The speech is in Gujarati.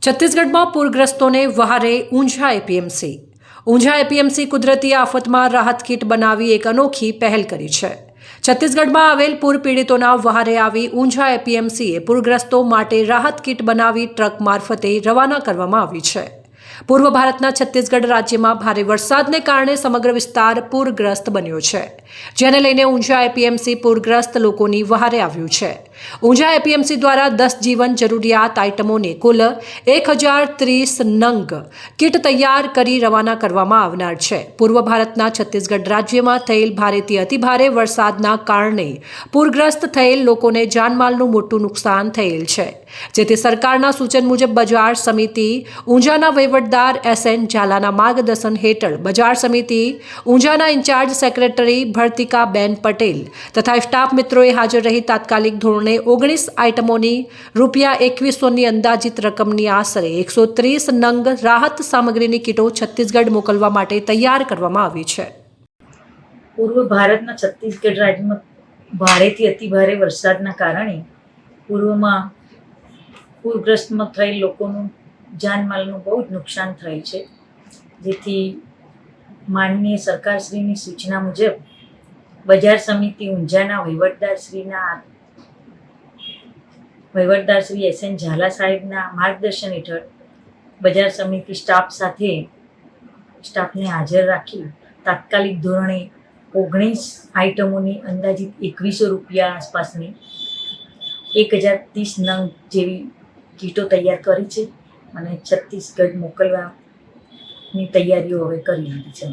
છત્તીસગઢમાં પૂરગ્રસ્તોને વહારે ઊંઝા એપીએમસી. ઊંઝા એપીએમસી કુદરતી આફતમાં રાહત કીટ બનાવી એક અનોખી પહેલ કરી છે. છત્તીસગઢમાં આવેલ પૂર પીડિતોના વહારે આવી ઊંઝા એપીએમસીએ પૂરગ્રસ્તો માટે રાહત કીટ બનાવી ટ્રક મારફતે રવાના કરવામાં આવી છે. પૂર્વ ભારતના છત્તીસગઢ રાજ્યમાં ભારે વરસાદને કારણે સમગ્ર વિસ્તાર પૂરગ્રસ્ત બન્યો છે, જેને લઈને ઊંઝા એપીએમસી પૂરગ્રસ્ત લોકોની વહારે આવ્યું છે. ઊંઝા એપીએમસી દ્વારા 10 જીવન જરૂરિયાત આઇટમોને કુલ 1030 નંગ કીટ તૈયાર કરી રવાના કરવામાં આવનાર છે. પૂર્વ ભારતના છત્તીસગઢ રાજ્યમાં થયેલ ભારેથી અતિભારે વરસાદના કારણે પૂરગ્રસ્ત થયેલ લોકોને જાનમાલનું મોટું નુકસાન થયેલ છે, જેથી સરકારના સૂચન મુજબ બજાર સમિતિ ઊંઝાના વહીવટદાર SN ઝાલાના માર્ગદર્શન હેઠળ બજાર સમિતિ ઊંઝાના ઇન્ચાર્જ સેક્રેટરી ભરતિકાબેન પટેલ તથા સ્ટાફ મિત્રોએ હાજર રહી તાત્કાલિક ધોરણે 19 આઇટમોની ₹2100ની અંદાજિત રકમની આશરે 130 નંગ રાહત સામગ્રીની કીટો છત્તીસગઢ મોકલવા માટે તૈયાર કરવામાં આવી છે. પૂર્વ ભારતના છત્તીસગઢ રાજ્યમાં ભારેથી અતિભારે વરસાદના કારણે પૂર્વમાં પૂરગ્રસ્તમાં થયેલ લોકોનું જાનમાલનું બહુ જ નુકસાન થયેલ છે, જેથી માનનીય સરકારશ્રીની સૂચના મુજબ બજાર સમિતિ ઊંઝાના વહીવટદાર શ્રી SN ઝાલા સાહેબના માર્ગદર્શન હેઠળ બજાર સમિતિ સ્ટાફને હાજર રાખી તાત્કાલિક ધોરણે 19 આઇટમોની અંદાજિત ₹2100 આસપાસની 1030 નંગ જેવી કીટો તૈયાર કરી છે અને છત્તીસગઢ મોકલવાની તૈયારીઓ હવે કરી લીધી છે.